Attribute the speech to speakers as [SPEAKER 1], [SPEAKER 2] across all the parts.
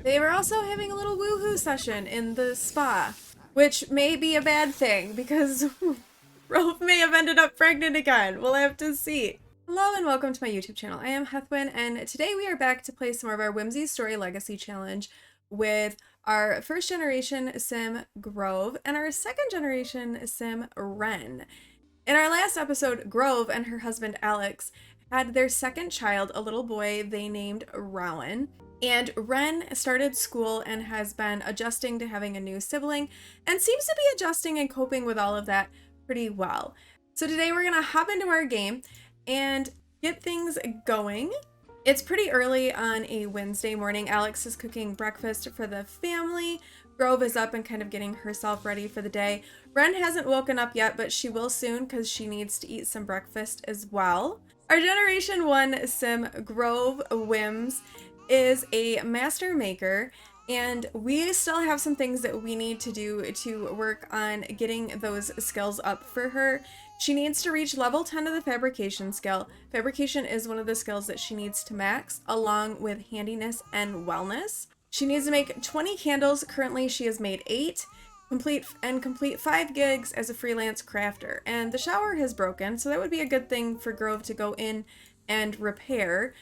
[SPEAKER 1] They were also having a little woohoo session in the spa, which may be a bad thing because Rove may have ended up pregnant again. We'll have to see. Hello and welcome to my YouTube channel. I am Heathwyn, and today we are back to play some more of our Whimsy Story Legacy Challenge with our first generation sim Grove and our second generation sim Wren. In our last episode, Grove and her husband Alex had their second child, a little boy they named Rowan. And Wren started school and has been adjusting to having a new sibling and seems to be adjusting and coping with all of that pretty well. So today we're going to hop into our game and get things going. It's pretty early on a Wednesday morning. Alex is cooking breakfast for the family. Grove is up and kind of getting herself ready for the day. Wren hasn't woken up yet, but she will soon because she needs to eat some breakfast as well. Our Generation 1 sim, Grove Whims, is a master maker, and we still have some things that we need to do to work on getting those skills up for her. She needs to reach level 10 of the fabrication skill. Fabrication is one of the skills that she needs to max, along with handiness and wellness. She needs to make 20 candles. Currently she has made 8. Complete 5 gigs as a freelance crafter. And the shower has broken, so that would be a good thing for Grove to go in and repair.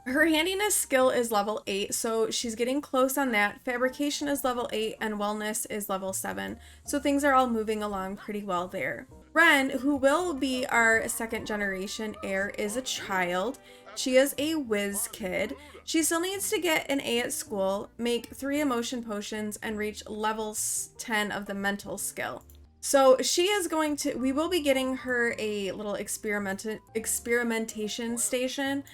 [SPEAKER 1] Her handiness skill is level 8, so she's getting close on that. Fabrication is level 8 and wellness is level 7, so things are all moving along pretty well there. Wren, who will be our second generation heir, is a child. She is a whiz kid. She still needs to get an A at school, make 3 emotion potions, and reach level 10 of the mental skill. So she is going to, we will be getting her a little experimentation station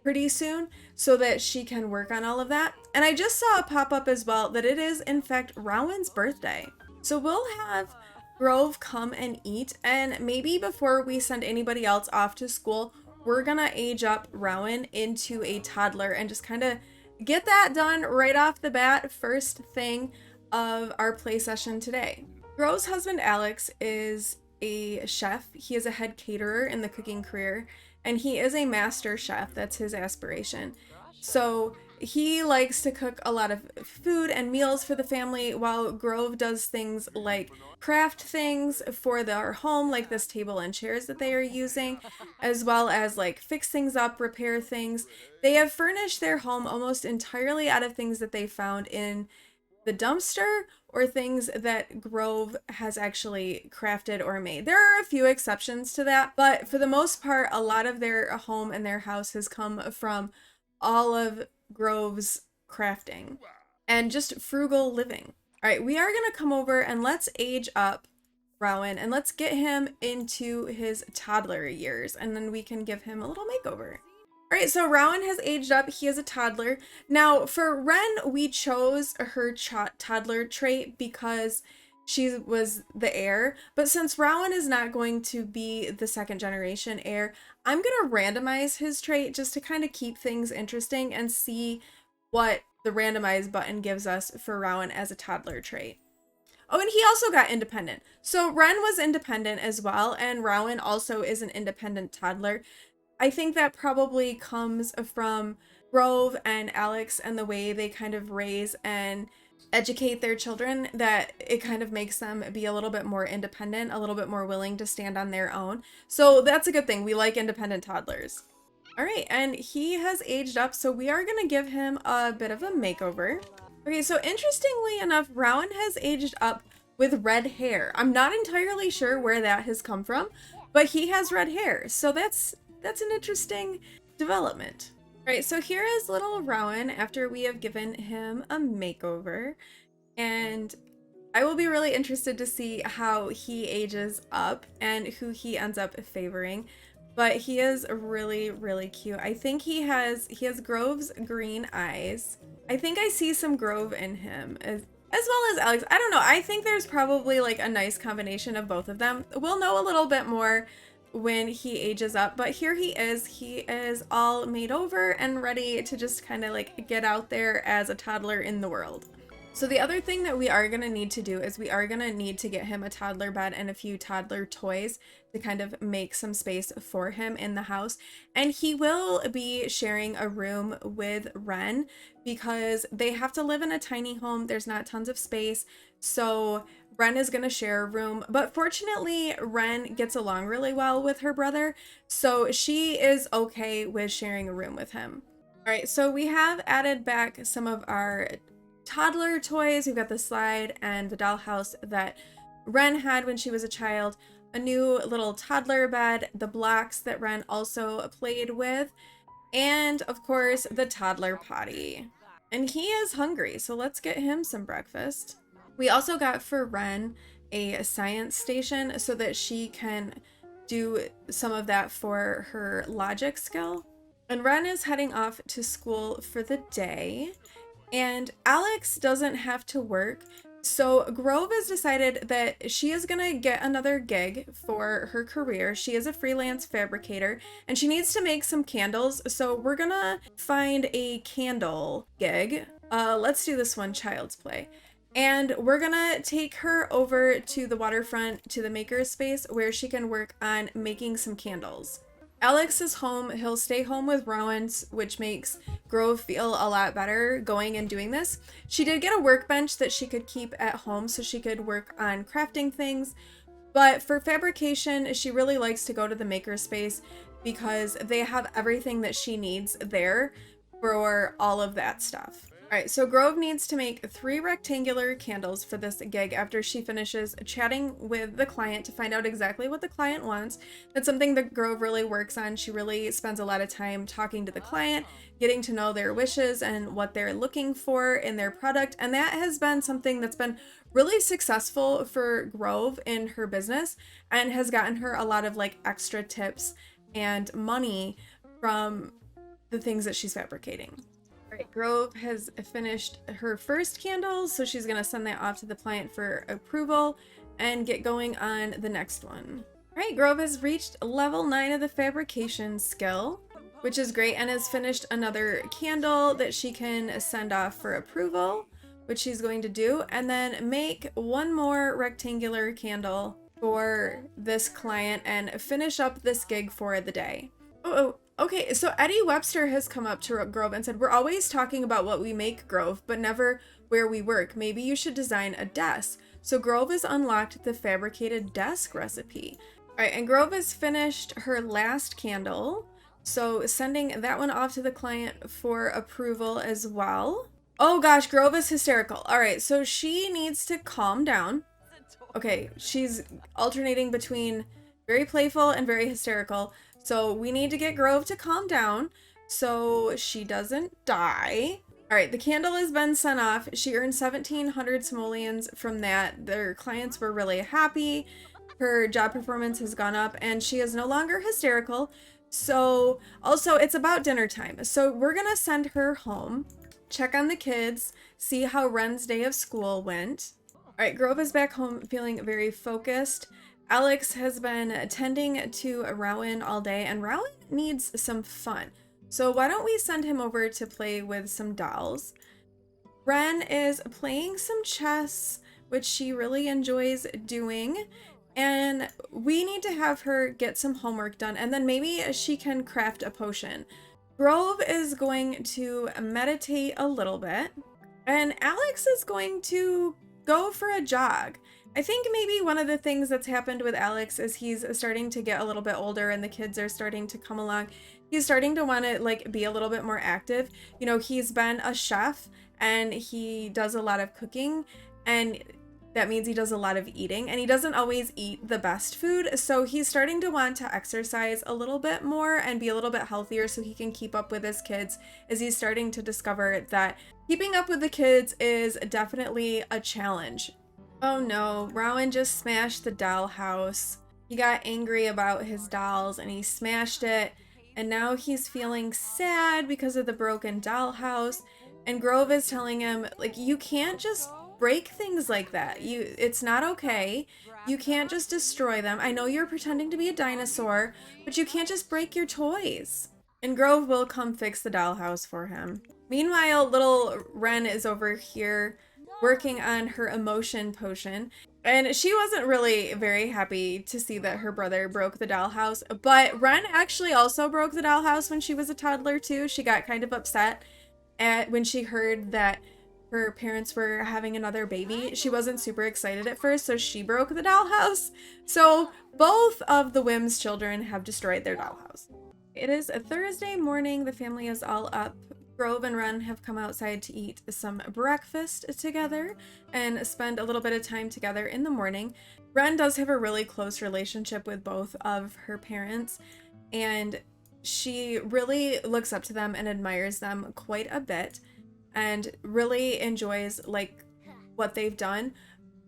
[SPEAKER 1] pretty soon so that she can work on all of that. And I just saw a pop-up as well that it is in fact Rowan's birthday. So we'll have Grove come and eat, and maybe before we send anybody else off to school, we're gonna age up Rowan into a toddler and just kind of get that done right off the bat, first thing of our play session today. Grove's husband Alex is a chef. He is a head caterer in the cooking career, and he is a master chef. That's his aspiration. So he likes to cook a lot of food and meals for the family, while Grove does things like craft things for their home, like this table and chairs that they are using, as well as like fix things up, repair things. They have furnished their home almost entirely out of things that they found in the dumpster or things that Grove has actually crafted or made. There are a few exceptions to that, but for the most part, a lot of their home and their house has come from all of Grove's crafting and just frugal living. All right, we are going to come over and let's age up Rowan and let's get him into his toddler years, and then we can give him a little makeover. All right, so Rowan has aged up. He is a toddler. Now, for Wren, we chose her toddler trait because she was the heir. But since Rowan is not going to be the second generation heir, I'm going to randomize his trait just to kind of keep things interesting and see what the randomize button gives us for Rowan as a toddler trait. Oh, and he also got independent. So Wren was independent as well, and Rowan also is an independent toddler. I think that probably comes from Grove and Alex and the way they kind of raise and educate their children, that it kind of makes them be a little bit more independent, a little bit more willing to stand on their own. So that's a good thing. We like independent toddlers. All right, and he has aged up, so we are going to give him a bit of a makeover. Okay, so interestingly enough, Rowan has aged up with red hair. I'm not entirely sure where that has come from, but he has red hair, so that's an interesting development. All right, so here is little Rowan after we have given him a makeover, and I will be really interested to see how he ages up and who he ends up favoring. But he is really, really cute. I think he has Grove's green eyes. I think I see some Grove in him as well as Alex. I don't know. I think there's probably like a nice combination of both of them. We'll know a little bit more when he ages up, but here he is all made over and ready to just kind of like get out there as a toddler in the world. So the other thing that we are going to need to do is we are going to need to get him a toddler bed and a few toddler toys to kind of make some space for him in the house. And he will be sharing a room with Ren because they have to live in a tiny home. There's not tons of space. So Ren is going to share a room, but fortunately Ren gets along really well with her brother. So she is okay with sharing a room with him. All right, so we have added back some of our toddler toys. We've got the slide and the dollhouse that Ren had when she was a child, a new little toddler bed, the blocks that Ren also played with, and of course the toddler potty. And he is hungry, so let's get him some breakfast. We also got for Ren a science station so that she can do some of that for her logic skill. And Ren is heading off to school for the day. And Alex doesn't have to work, so Grove has decided that she is gonna get another gig for her career. She is a freelance fabricator and she needs to make some candles, so we're gonna find a candle gig. Let's do this one, Child's Play. And we're gonna take her over to the waterfront to the maker's space where she can work on making some candles. Alex is home. He'll stay home with Rowan, which makes Grove feel a lot better going and doing this. She did get a workbench that she could keep at home so she could work on crafting things. But for fabrication, she really likes to go to the makerspace because they have everything that she needs there for all of that stuff. All right, so Grove needs to make 3 rectangular candles for this gig after she finishes chatting with the client to find out exactly what the client wants. That's something that Grove really works on. She really spends a lot of time talking to the client, getting to know their wishes and what they're looking for in their product. And that has been something that's been really successful for Grove in her business and has gotten her a lot of like extra tips and money from the things that she's fabricating. Right, Grove has finished her first candle, so she's going to send that off to the client for approval and get going on the next one. All right, Grove has reached level 9 of the fabrication skill, which is great, and has finished another candle that she can send off for approval, which she's going to do, and then make one more rectangular candle for this client and finish up this gig for the day. Okay, so Eddie Webster has come up to Grove and said, "We're always talking about what we make, Grove, but never where we work. Maybe you should design a desk." So Grove has unlocked the fabricated desk recipe. All right, and Grove has finished her last candle, so sending that one off to the client for approval as well. Oh gosh, Grove is hysterical. All right, so she needs to calm down. Okay, she's alternating between very playful and very hysterical. So we need to get Grove to calm down so she doesn't die. All right, the candle has been sent off. She earned 1,700 simoleons from that. Their clients were really happy. Her job performance has gone up and she is no longer hysterical. So also it's about dinner time. So we're gonna send her home, check on the kids, see how Ren's day of school went. All right, Grove is back home feeling very focused. Alex has been attending to Rowan all day, and Rowan needs some fun. So why don't we send him over to play with some dolls? Ren is playing some chess, which she really enjoys doing, and we need to have her get some homework done, and then maybe she can craft a potion. Grove is going to meditate a little bit, and Alex is going to go for a jog. I think maybe one of the things that's happened with Alex is he's starting to get a little bit older and the kids are starting to come along. He's starting to want to like be a little bit more active. You know, he's been a chef and he does a lot of cooking, and that means he does a lot of eating, and he doesn't always eat the best food. So he's starting to want to exercise a little bit more and be a little bit healthier so he can keep up with his kids, as he's starting to discover that keeping up with the kids is definitely a challenge. Oh no, Rowan just smashed the dollhouse. He got angry about his dolls and he smashed it, and now he's feeling sad because of the broken dollhouse. And Grove is telling him, like, you can't just break things like that. It's not okay. You can't just destroy them. I know you're pretending to be a dinosaur, but you can't just break your toys. And Grove will come fix the dollhouse for him. Meanwhile, little Ren is over here working on her emotion potion. And she wasn't really very happy to see that her brother broke the dollhouse. But Ren actually also broke the dollhouse when she was a toddler too. She got kind of upset when she heard that her parents were having another baby. She wasn't super excited at first, so she broke the dollhouse. So both of the Whims children have destroyed their dollhouse. It is a Thursday morning. The family is all up. Grove and Ren have come outside to eat some breakfast together and spend a little bit of time together in the morning. Ren does have a really close relationship with both of her parents, and she really looks up to them and admires them quite a bit and really enjoys like what they've done.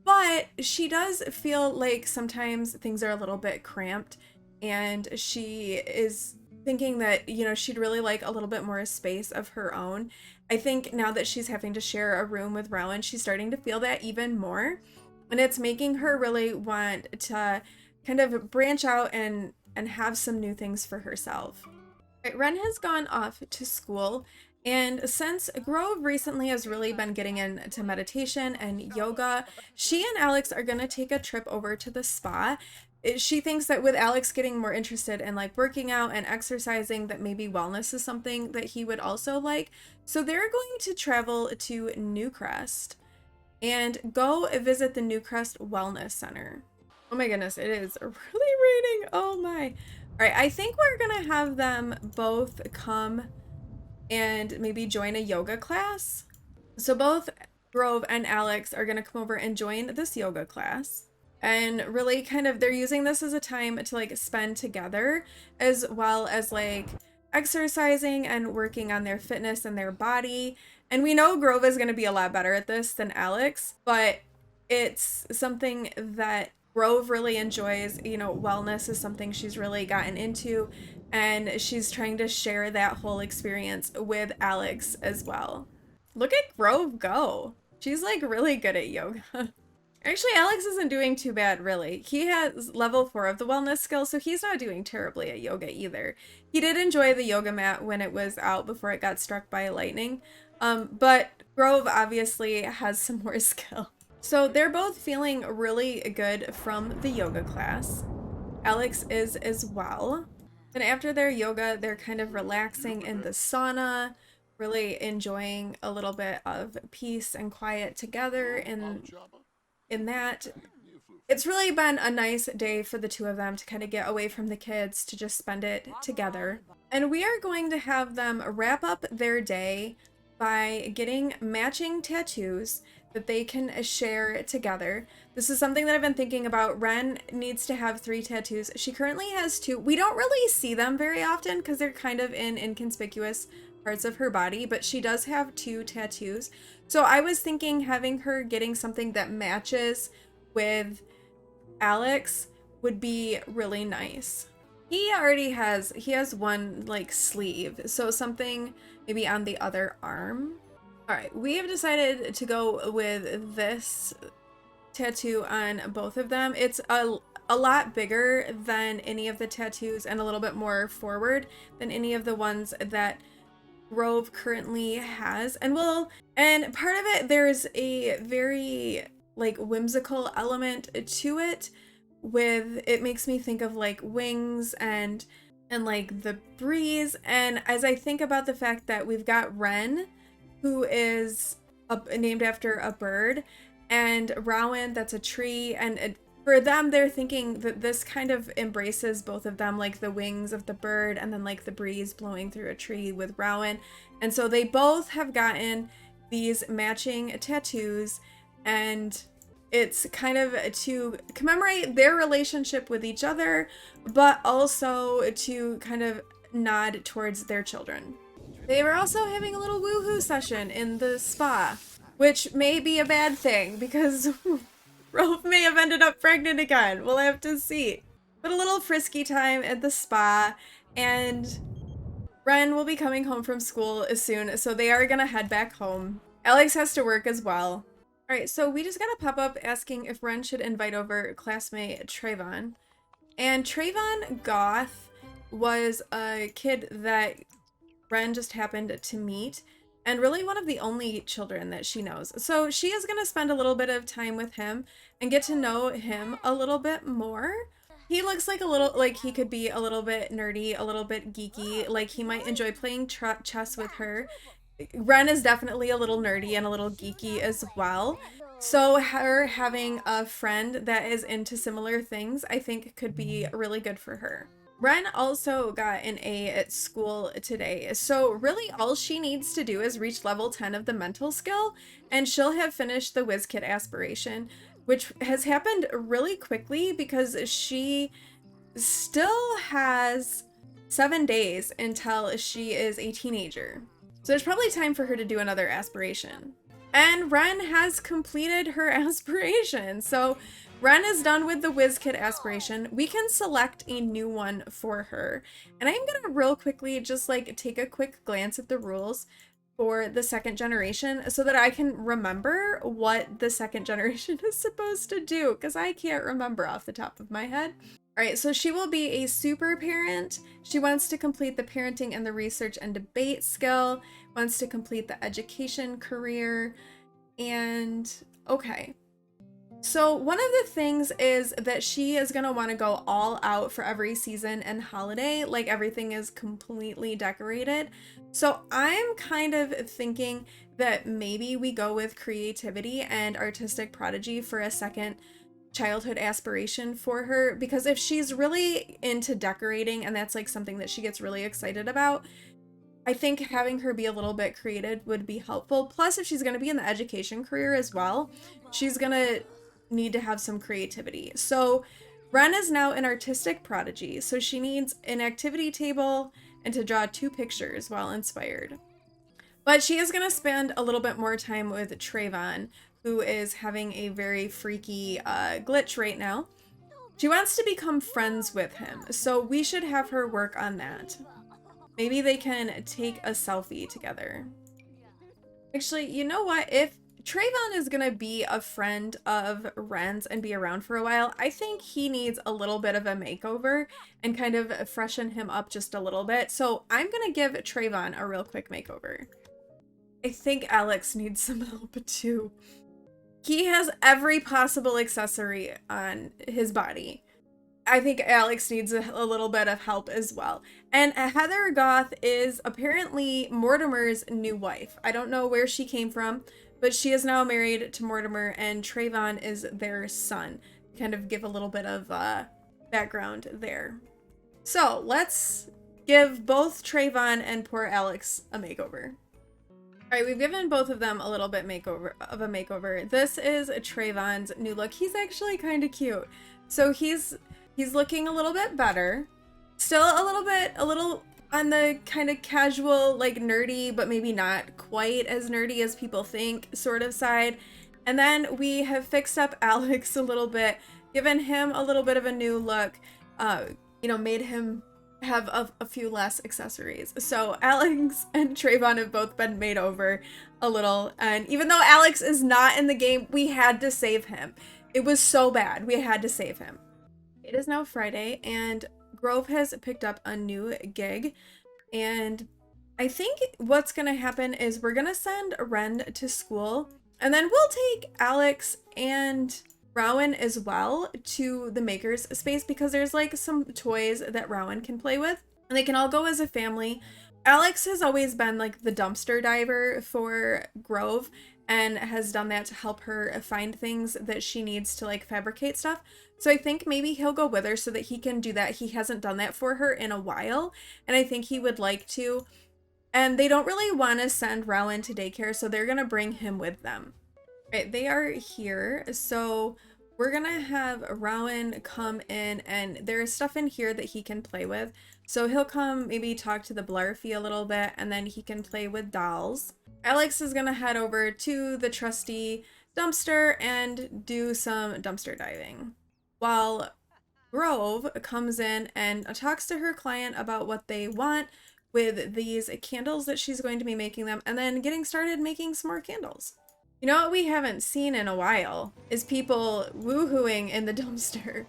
[SPEAKER 1] But she does feel like sometimes things are a little bit cramped, and she is thinking that, you know, she'd really like a little bit more space of her own. I think now that she's having to share a room with Rowan, she's starting to feel that even more. And it's making her really want to kind of branch out and have some new things for herself. Right, Ren has gone off to school, and since Grove recently has really been getting into meditation and yoga, she and Alex are going to take a trip over to the spa. She thinks that with Alex getting more interested in like working out and exercising, that maybe wellness is something that he would also like. So they're going to travel to Newcrest and go visit the Newcrest Wellness Center. Oh my goodness, it is really raining. Oh my. All right, I think we're gonna have them both come and maybe join a yoga class. So both Grove and Alex are gonna come over and join this yoga class. And really kind of, they're using this as a time to like spend together, as well as like exercising and working on their fitness and their body. And we know Grove is going to be a lot better at this than Alex, but it's something that Grove really enjoys. You know, wellness is something she's really gotten into, and she's trying to share that whole experience with Alex as well. Look at Grove go. She's like really good at yoga. Actually, Alex isn't doing too bad, really. He has level 4 of the wellness skill, so he's not doing terribly at yoga either. He did enjoy the yoga mat when it was out before it got struck by lightning, but Grove obviously has some more skill. So they're both feeling really good from the yoga class. Alex is as well. And after their yoga, they're kind of relaxing in the sauna, really enjoying a little bit of peace and quiet together in that. It's really been a nice day for the two of them to kind of get away from the kids, to just spend it together. And we are going to have them wrap up their day by getting matching tattoos that they can share together. This is something that I've been thinking about. Ren needs to have 3 tattoos. She currently has 2. We don't really see them very often because they're kind of in inconspicuous parts of her body, but she does have 2 tattoos. So I was thinking having her getting something that matches with Alex would be really nice. He has one like sleeve, so something maybe on the other arm. All right, we have decided to go with this tattoo on both of them. It's a lot bigger than any of the tattoos and a little bit more forward than any of the ones that Grove currently has. And part of it, there's a very like whimsical element to it. With it makes me think of like wings and like the breeze. And as I think about the fact that we've got Ren, who is named after a bird, and Rowan, that's a tree, and for them, they're thinking that this kind of embraces both of them, like the wings of the bird and then like the breeze blowing through a tree with Rowan. And so they both have gotten these matching tattoos, and it's kind of to commemorate their relationship with each other, but also to kind of nod towards their children. They were also having a little woohoo session in the spa, which may be a bad thing because Rolf may have ended up pregnant again. We'll have to see. But a little frisky time at the spa, and Ren will be coming home from school soon, so they are gonna head back home. Alex has to work as well. All right, so we just got a pop-up asking if Ren should invite over classmate Trayvon. And Trayvon Goth was a kid that Ren just happened to meet. and really one of the only children that she knows. So she is going to spend a little bit of time with him and get to know him a little bit more. He looks like a little, like he could be a little bit nerdy, a little bit geeky, like he might enjoy playing chess with her. Ren is definitely a little nerdy and a little geeky as well. So her having a friend that is into similar things, I think could be really good for her. Ren also got an A at school today, so really all she needs to do is reach level 10 of the mental skill, and she'll have finished the Whiz Kid aspiration, which has happened really quickly because she still has 7 days until she is a teenager. So there's probably time for her to do another aspiration. And Ren has completed her aspiration, so Ren is done with the Whiz Kid aspiration. We can select a new one for her. And I'm gonna real quickly just like take a quick glance at the rules for the second generation so that I can remember what the second generation is supposed to do, because I can't remember off the top of my head. All right, so she will be a super parent. She wants to complete the parenting and the research and debate skill, wants to complete the education career, and okay. So one of the things is that she is going to want to go all out for every season and holiday, like everything is completely decorated. So I'm kind of thinking that maybe we go with creativity and artistic prodigy for a second childhood aspiration for her, because if she's really into decorating and that's like something that she gets really excited about, I think having her be a little bit creative would be helpful. Plus, if she's going to be in the education career as well, she's going to need to have some creativity. So Ren is now an artistic prodigy, so she needs an activity table and to draw 2 pictures while inspired. But she is going to spend a little bit more time with Trayvon, who is having a very freaky glitch right now. She wants to become friends with him, so we should have her work on that. Maybe they can take a selfie together. Actually, you know what? If Trayvon is gonna be a friend of Ren's and be around for a while, I think he needs a little bit of a makeover and kind of freshen him up just a little bit. So I'm gonna give Trayvon a real quick makeover. I think Alex needs some help too. He has every possible accessory on his body. I think Alex needs a little bit of help as well. And Heather Goth is apparently Mortimer's new wife. I don't know where she came from, but she is now married to Mortimer, and Trayvon is their son. Kind of give a little bit of background there. So let's give both Trayvon and poor Alex a makeover. All right, we've given both of them a little bit of a makeover. This is Trayvon's new look. He's actually kind of cute. So he's looking a little bit better. Still a little on the kind of casual, like nerdy, but maybe not quite as nerdy as people think sort of side. And then we have fixed up Alex a little bit, given him a little bit of a new look, made him have a few less accessories. So Alex and Trayvon have both been made over a little, and even though Alex is not in the game, we had to save him. It was so bad, we had to save him. It is now Friday, and Grove has picked up a new gig, and I think what's gonna happen is we're gonna send Ren to school, and then we'll take Alex and Rowan as well to the maker's space, because there's like some toys that Rowan can play with and they can all go as a family. Alex has always been like the dumpster diver for Grove and has done that to help her find things that she needs to like fabricate stuff. So I think maybe he'll go with her so that he can do that. He hasn't done that for her in a while, and I think he would like to. And they don't really want to send Rowan to daycare, so they're gonna bring him with them. Right, they are here, so we're gonna have Rowan come in, and there's stuff in here that he can play with. So he'll come maybe talk to the Blarfy a little bit, and then he can play with dolls. Alex is gonna head over to the trusty dumpster and do some dumpster diving, while Grove comes in and talks to her client about what they want with these candles that she's going to be making them, and then getting started making some more candles. You know what we haven't seen in a while is people woohooing in the dumpster.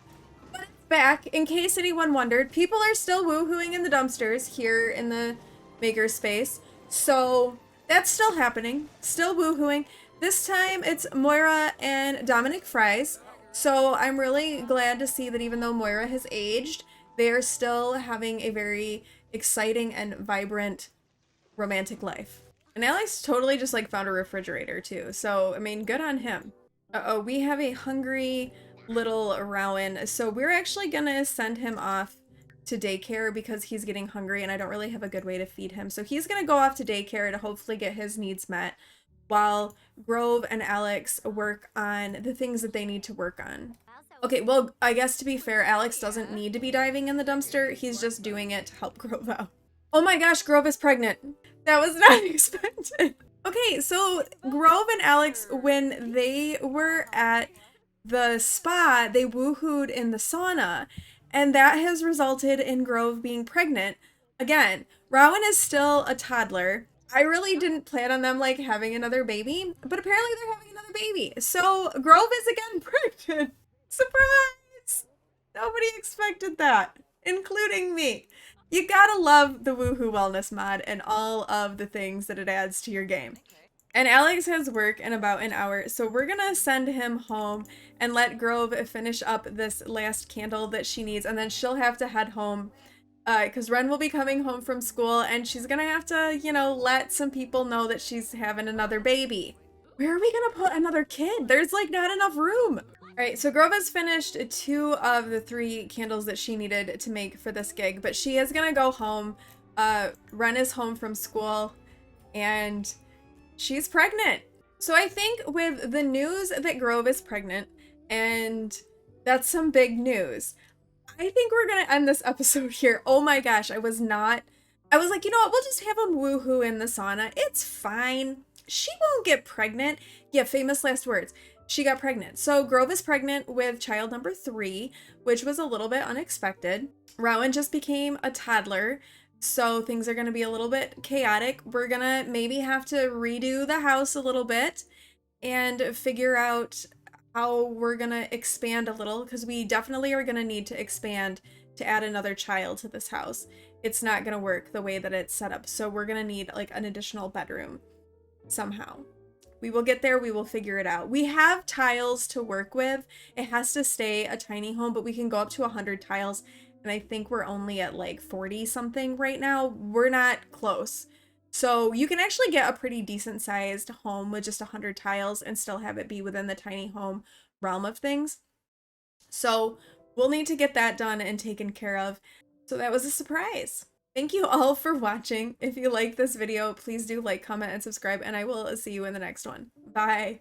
[SPEAKER 1] But it's back. In case anyone wondered, people are still woohooing in the dumpsters here in the makerspace. So That's still happening, still woohooing. This time it's Moira and Dominic Fries. So I'm really glad to see that even though Moira has aged, they are still having a very exciting and vibrant romantic life. And Alex totally just like found a refrigerator too. So, I mean, good on him. Uh-oh, we have a hungry little Rowan. So we're actually gonna send him off to daycare because he's getting hungry and I don't really have a good way to feed him. So he's gonna go off to daycare to hopefully get his needs met while Grove and Alex work on the things that they need to work on. Okay, well, I guess to be fair, Alex doesn't need to be diving in the dumpster. He's just doing it to help Grove out. Oh my gosh, Grove is pregnant. That was not expected. Okay, so Grove and Alex, when they were at the spa, they woohooed in the sauna, and that has resulted in Grove being pregnant. Again, Rowan is still a toddler. I really didn't plan on them like having another baby, but apparently they're having another baby. So Grove is again pregnant. Surprise! Nobody expected that, including me. You gotta love the Woohoo Wellness mod and all of the things that it adds to your game. And Alex has work in about an hour, so we're gonna send him home and let Grove finish up this last candle that she needs, and then she'll have to head home because Ren will be coming home from school and she's gonna have to, you know, let some people know that she's having another baby. Where are we gonna put another kid? There's like not enough room. All right, so Grove has finished 2 of the 3 candles that she needed to make for this gig, but she is gonna go home. Ren is home from school and she's pregnant. So I think with the news that Grove is pregnant, and that's some big news, I think we're gonna end this episode here. Oh my gosh, I was like, you know what, we'll just have him woohoo in the sauna. It's fine. She won't get pregnant. Yeah, famous last words. She got pregnant. So Grove is pregnant with child number 3, which was a little bit unexpected. Rowan just became a toddler, so things are gonna be a little bit chaotic. We're gonna maybe have to redo the house a little bit and figure out how we're gonna expand a little, because we definitely are gonna need to expand to add another child to this house. It's not gonna work the way that it's set up, so we're gonna need like an additional bedroom somehow. We will get there, we will figure it out. We have tiles to work with. It has to stay a tiny home, but we can go up to 100 tiles, and I think we're only at like 40 something right now. We're not close. So you can actually get a pretty decent sized home with just 100 tiles and still have it be within the tiny home realm of things. So we'll need to get that done and taken care of. So that was a surprise. Thank you all for watching. If you liked this video, please do like, comment, and subscribe, and I will see you in the next one. Bye!